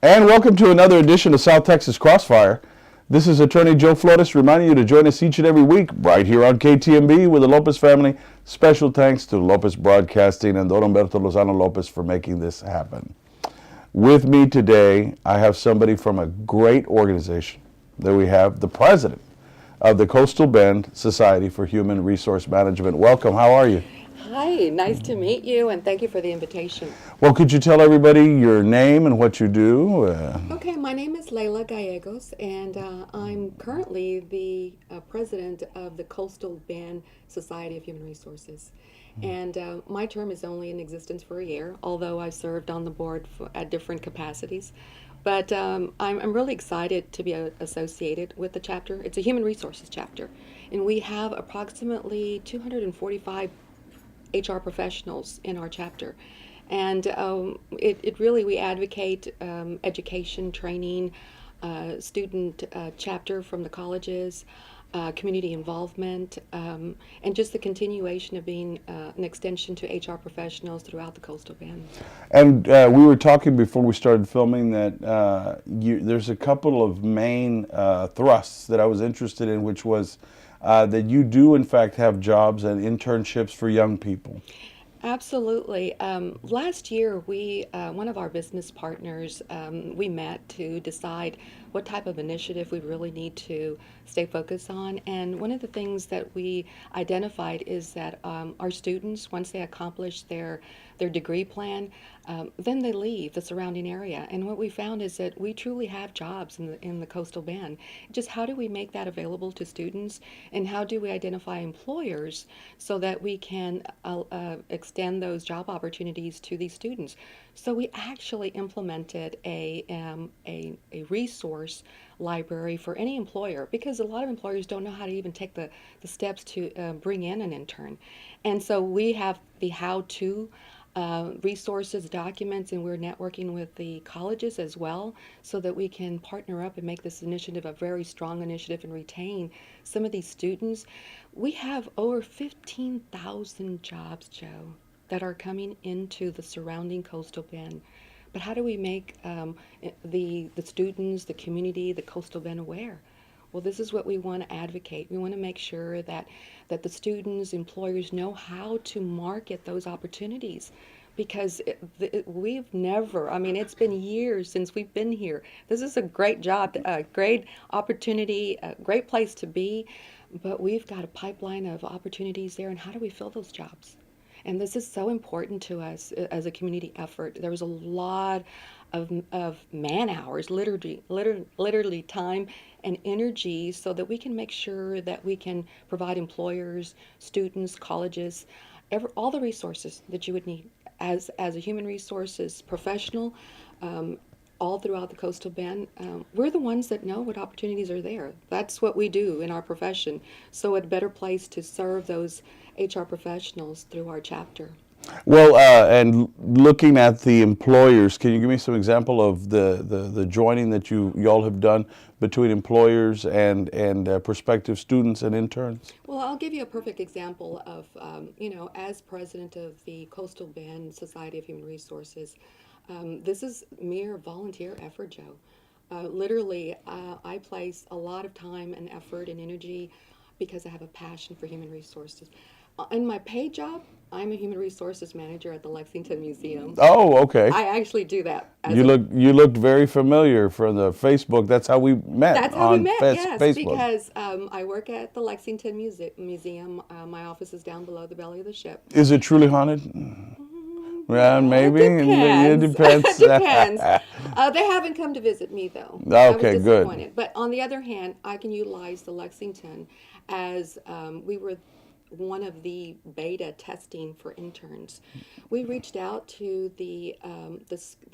And welcome to another edition of South Texas Crossfire. This is Attorney Joe Flores reminding you to join us each and every week right here on KTMB with the Lopez family. Special thanks to Lopez Broadcasting and Don Humberto Lozano Lopez for making this happen. With me today, I have somebody from a great organization that we have, the president of the Coastal Bend Society for Human Resource Management. Welcome. How are you? Hi, nice to meet you, and thank you for the invitation. Well, could you tell everybody your name and what you do? Okay, my name is Leila Gallegos, and I'm currently the president of the Coastal Bend Society of Human Resources. And my term is only in existence for a year, although I've served on the board at different capacities. But I'm really excited to be associated with the chapter. It's a human resources chapter, and we have approximately 245 HR professionals in our chapter. And it really, we advocate education, training, student chapter from the colleges, community involvement, and just the continuation of being an extension to HR professionals throughout the Coastal Bend. And we were talking before we started filming that there's a couple of main thrusts that I was interested in, which was that you do in fact have jobs and internships for young people. Absolutely. Last year, one of our business partners, we met to decide what type of initiative we really need to stay focused on. And one of the things that we identified is that our students, once they accomplish their degree plan, then they leave the surrounding area. And what we found is that we truly have jobs in the Coastal Bend. Just how do we make that available to students, and how do we identify employers so that we can extend those job opportunities to these students? So we actually implemented a resource library for any employer, because a lot of employers don't know how to even take the steps to bring in an intern. And so we have the how-to resources, documents, and we're networking with the colleges as well so that we can partner up and make this initiative a very strong initiative and retain some of these students. We have over 15,000 jobs, Joe, that are coming into the surrounding Coastal Bend. But how do we make the students, the community, the Coastal Bend aware? Well, this is what we want to advocate. We want to make sure that the students, employers know how to market those opportunities, because we've never, I mean, it's been years since we've been here. This is a great job, a great opportunity, a great place to be, but we've got a pipeline of opportunities there, and how do we fill those jobs? And this is so important to us as a community effort. There was a lot of man hours, literally time and energy, so that we can make sure that we can provide employers, students, colleges, all the resources that you would need as a human resources professional. All throughout the Coastal Bend, we're the ones that know what opportunities are there. That's what we do in our profession. So a better place to serve those HR professionals through our chapter. Well, and looking at the employers, can you give me some example of the joining that you all have done between employers and prospective students and interns? Well, I'll give you a perfect example of, as president of the Coastal Bend Society of Human Resources, this is mere volunteer effort, Joe. Literally, I place a lot of time and effort and energy because I have a passion for human resources. In my paid job, I'm a human resources manager at the Lexington Museum. Oh, okay. I actually do that. You looked very familiar from the Facebook. That's how we met. That's how we met, yes, Facebook. because I work at the Lexington Museum. My office is down below the belly of the ship. Is it truly haunted? Yeah, maybe. It depends. It depends. They haven't come to visit me, though. Okay, I was good. disappointed. But on the other hand, I can utilize the Lexington as we were one of the beta testing for interns. We reached out to the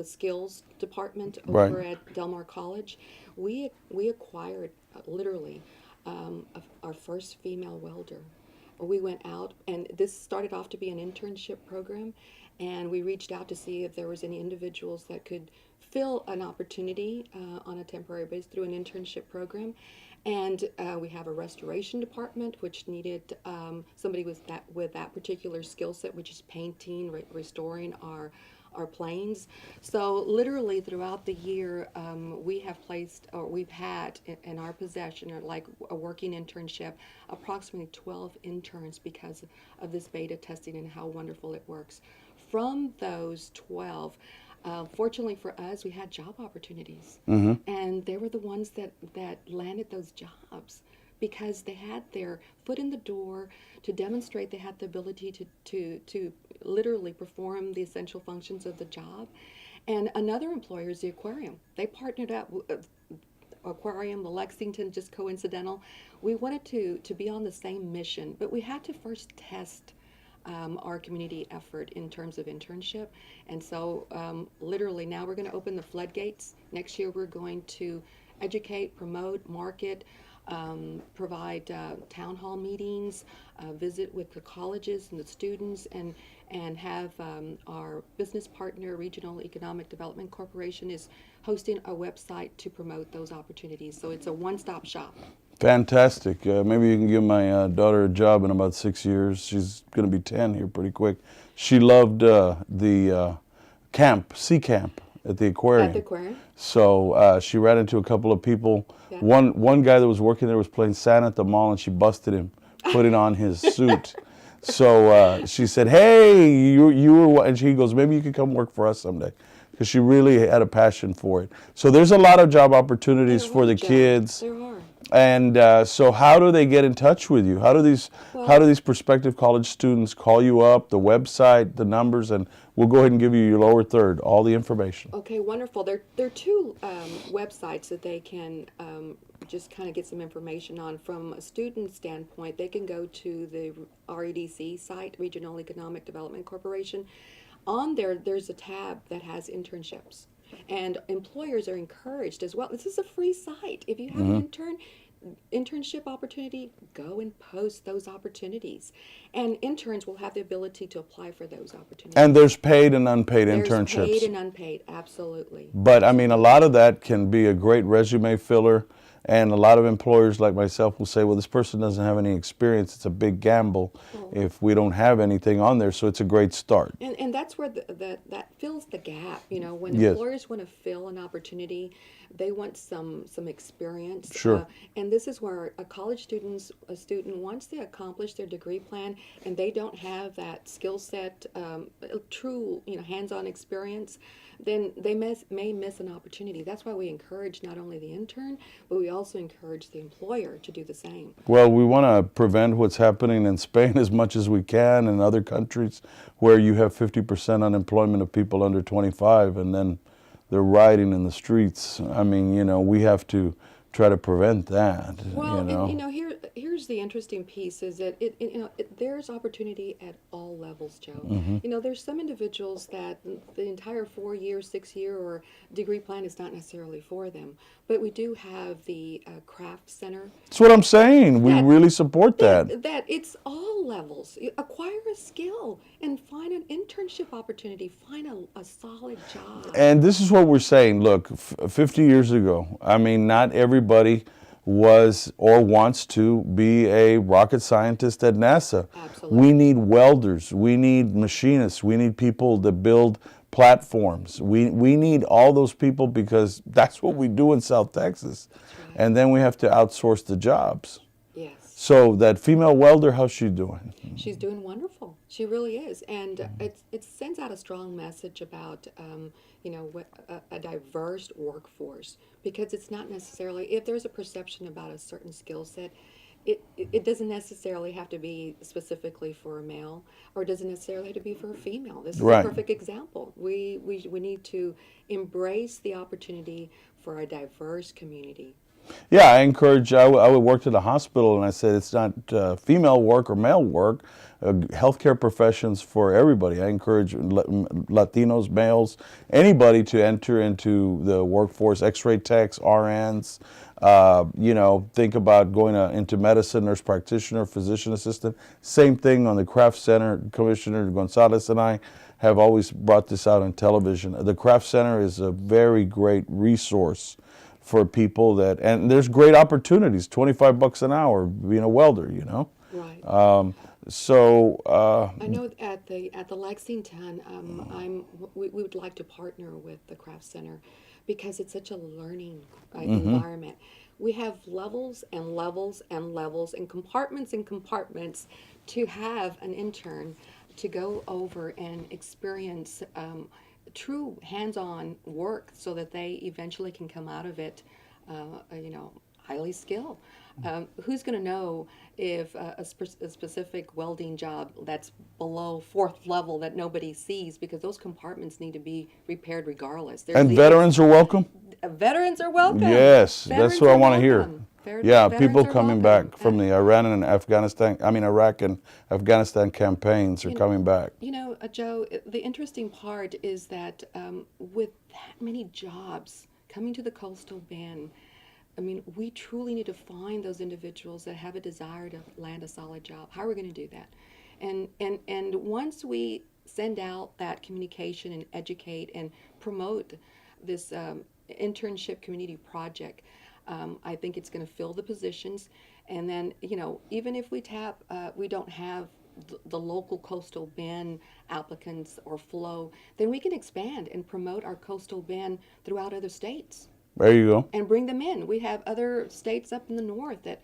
skills department over at Del Mar College. We acquired literally our first female welder. We went out, and this started off to be an internship program, and we reached out to see if there was any individuals that could fill an opportunity on a temporary basis through an internship program. And we have a restoration department, which needed somebody with that particular skill set, which is painting, restoring our our planes. So literally throughout the year, we have placed, or we've had in our possession, or like a working internship, approximately 12 interns because of this beta testing and how wonderful it works. From those 12, fortunately for us, we had job opportunities, and they were the ones that landed those jobs because they had their foot in the door to demonstrate they had the ability to literally perform the essential functions of the job. And another employer is the aquarium. They partnered up with aquarium, the Lexington, just coincidental. We wanted to be on the same mission, but we had to first test our community effort in terms of internship. And so literally now we're going to open the floodgates. Next year we're going to educate, promote, market, provide town hall meetings, visit with the colleges and the students, and have our business partner, Regional Economic Development Corporation, is hosting a website to promote those opportunities. So it's a one-stop shop. Fantastic. Maybe you can give my daughter a job in about 6 years. She's going to be 10 here pretty quick. She loved the sea camp at the aquarium. At the aquarium? So she ran into a couple of people. Yeah. One guy that was working there was playing Santa at the mall, and she busted him putting on his suit. So she said, "Hey, you were," and she goes, "Maybe you could come work for us someday," because she really had a passion for it. So there's a lot of job opportunities for the kids. There are. And so how do they get in touch with you? How do these prospective college students call you up, the website, the numbers, and we'll go ahead and give you your lower third, all the information. Okay, wonderful. There are two websites that they can just kind of get some information on. From a student standpoint, they can go to the REDC site, Regional Economic Development Corporation. On there, there's a tab that has internships. And employers are encouraged as well. This is a free site. If you have an internship opportunity, go and post those opportunities. And interns will have the ability to apply for those opportunities. And there's paid and unpaid There's internships. paid and unpaid, absolutely. But I mean, a lot of that can be a great resume filler. And a lot of employers like myself will say, well, this person doesn't have any experience. It's a big gamble if we don't have anything on there. So it's a great start. And that's where that fills the gap. You know, when Yes. employers want to fill an opportunity, they want some experience. Sure. And this is where a student, once they accomplish their degree plan and they don't have that skill set, true, hands-on experience, then they may miss an opportunity. That's why we encourage not only the intern, but we also encourage the employer to do the same. Well, we want to prevent what's happening in Spain as much as we can, and other countries where you have 50% unemployment of people under 25, and then they're rioting in the streets. I mean, we have to try to prevent that. Well, and here's the interesting piece is that there's opportunity at all levels, Joe. There's some individuals that the entire 4-year, 6-year, or degree plan is not necessarily for them. But we do have the craft center. That's what I'm saying. We really support that. That it's all levels. Acquire a skill and find an internship opportunity. Find a solid job. And this is what we're saying. Look, 50 years ago, I mean, not everybody was or wants to be a rocket scientist at NASA. Absolutely. We need welders. We need machinists. We need people that build platforms. We need all those people because that's what we do in South Texas. That's right. And then we have to outsource the jobs. Yes. So that female welder, how's she doing? She's doing wonderful. She really is. And it sends out a strong message about, a diverse workforce, because it's not necessarily, if there's a perception about a certain skill set, it doesn't necessarily have to be specifically for a male, or it doesn't necessarily have to be for a female. This is a perfect example. We need to embrace the opportunity for a diverse community. Yeah, I encourage, I worked at a hospital, and I said it's not female work or male work. Healthcare professions for everybody. I encourage Latinos, males, anybody to enter into the workforce, x-ray techs, RNs, think about going into medicine, nurse practitioner, physician assistant. Same thing on the Craft Center. Commissioner Gonzalez and I have always brought this out on television. The Craft Center is a very great resource for people and there's great opportunities, $25 an hour being a welder, Right. So, I know at the Lexington, we would like to partner with the Craft Center because it's such a learning environment. We have levels and levels and levels and compartments to have an intern to go over and experience true hands-on work so that they eventually can come out of it, highly skilled. Who's going to know if a specific welding job that's below fourth level that nobody sees because those compartments need to be repaired regardless. There's and veterans are welcome? veterans are welcome. Yes, that's Veterans what I are want to hear. welcome. Yeah, Veterans people are coming welcome. back from the Iraq and Afghanistan campaigns are coming back. Joe, the interesting part is that with that many jobs coming to the coastal bend, I mean, we truly need to find those individuals that have a desire to land a solid job. How are we going to do that? And once we send out that communication and educate and promote this internship community project, I think it's going to fill the positions. And then, even if we don't have the local coastal bend applicants or flow, then we can expand and promote our coastal bend throughout other states There you go. and bring them in. We have other states up in the north that,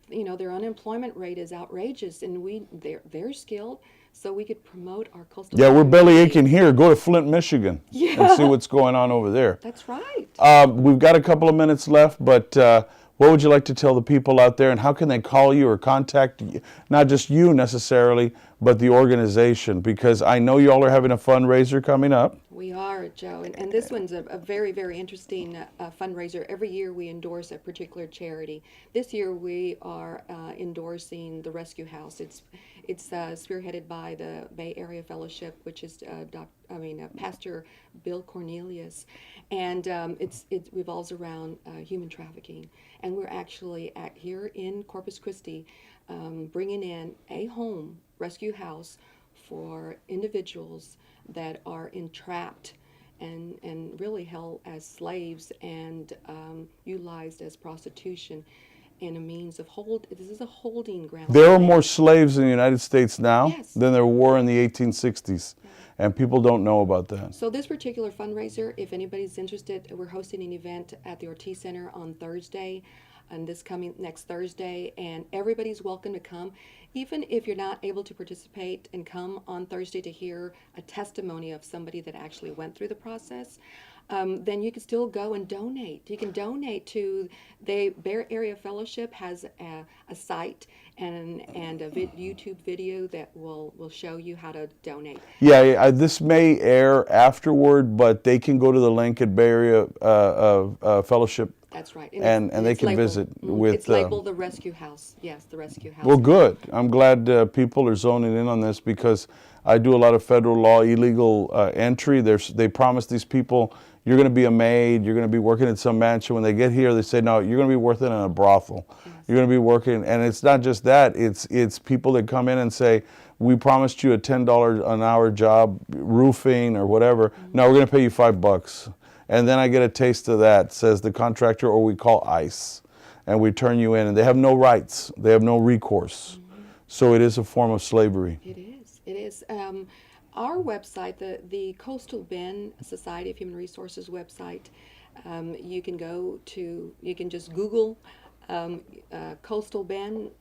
their unemployment rate is outrageous, and they're skilled, so we could promote our coastal. Yeah, we're belly community. aching here. Go to Flint, Michigan, and see what's going on over there. That's right. We've got a couple of minutes left, but what would you like to tell the people out there, and how can they call you or contact you? Not just you necessarily, but the organization, because I know you all are having a fundraiser coming up. We are, Joe, and this one's a very, very interesting fundraiser. Every year we endorse a particular charity. This year we are endorsing the Rescue House. It's spearheaded by the Bay Area Fellowship, which is Pastor Bill Cornelius, and it revolves around human trafficking. And we're actually here in Corpus Christi bringing in a home rescue house for individuals that are entrapped and really held as slaves and utilized as prostitution and a means of this is a holding ground. There are more slaves in the United States now Yes. than there were in the 1860s, and people don't know about that. So this particular fundraiser, if anybody's interested, we're hosting an event at the Ortiz Center on Thursday, and this coming next Thursday, and everybody's welcome to come. Even if you're not able to participate and come on Thursday to hear a testimony of somebody that actually went through the process, then you can still go and donate. You can donate to the Bay Area Fellowship has a site and a YouTube video that will show you how to donate. Yeah, this may air afterward, but they can go to the link at Bay Area Fellowship. That's right. And they it's can labeled, visit with... It's labeled the Rescue House. Yes, the Rescue House. Well, good. I'm glad people are zoning in on this because I do a lot of federal law illegal entry. They promise these people, you're going to be a maid, you're going to be working in some mansion. When they get here, they say, no, you're going to be working in a brothel. Yes. You're going to be working, and it's not just that. It's people that come in and say, we promised you a $10 an hour job, roofing or whatever. Mm-hmm. No, we're going to pay you $5. And then I get a taste of that, says the contractor, or we call ICE. And we turn you in. And they have no rights. They have no recourse. Mm-hmm. So it is a form of slavery. It is. It is. Our website, the Coastal Bend Society of Human Resources website, you can just Google Coastal Bend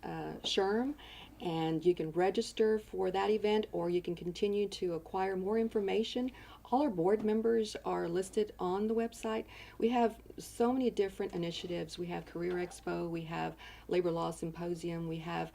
SHRM, and you can register for that event, or you can continue to acquire more information. All our board members are listed on the website. We have so many different initiatives. We have Career Expo, we have Labor Law Symposium, we have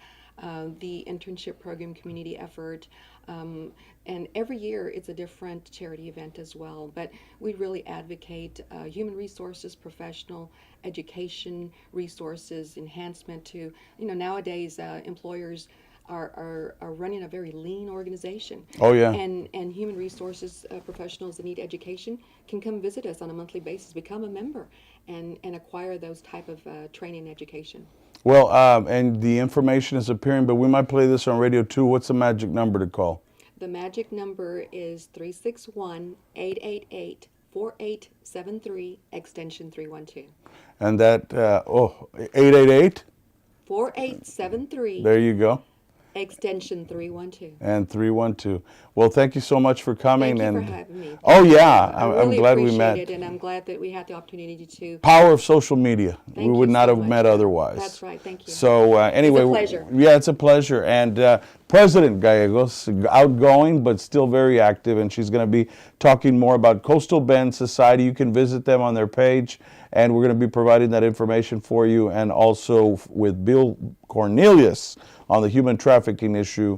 the internship program community effort, and every year it's a different charity event as well. But we really advocate human resources, professional education resources, enhancement to, nowadays employers are running a very lean organization. Oh, yeah. And human resources professionals that need education can come visit us on a monthly basis, become a member, and acquire those type of training and education. Well, and the information is appearing, but we might play this on radio too. What's the magic number to call? The magic number is 361-888-4873, extension 312. And that, 888? 4873. There you go. Extension 312. And 312. Well, thank you so much for coming. Thank you and for having me. Oh yeah, I I'm really glad we appreciate met. it, and I'm glad that we had the opportunity to. Power of social media. Thank We would you not so have much. met otherwise. That's right. Thank you. So anyway, pleasure. Yeah, it's a pleasure. And President Gallegos, outgoing but still very active, and she's going to be talking more about Coastal Bend Society. You can visit them on their page, and we're going to be providing that information for you, and also with Bill Cornelius on the human trafficking issue.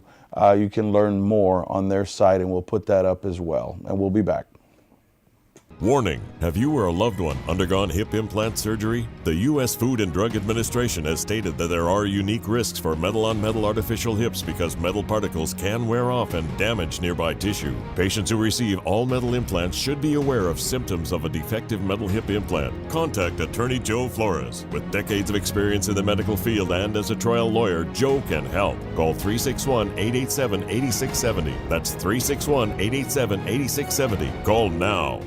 You can learn more on their site, and we'll put that up as well. And we'll be back. Warning, have you or a loved one undergone hip implant surgery? The U.S. Food and Drug Administration has stated that there are unique risks for metal-on-metal artificial hips because metal particles can wear off and damage nearby tissue. Patients who receive all-metal implants should be aware of symptoms of a defective metal hip implant. Contact Attorney Joe Flores. With decades of experience in the medical field and as a trial lawyer, Joe can help. Call 361-887-8670. That's 361-887-8670. Call now.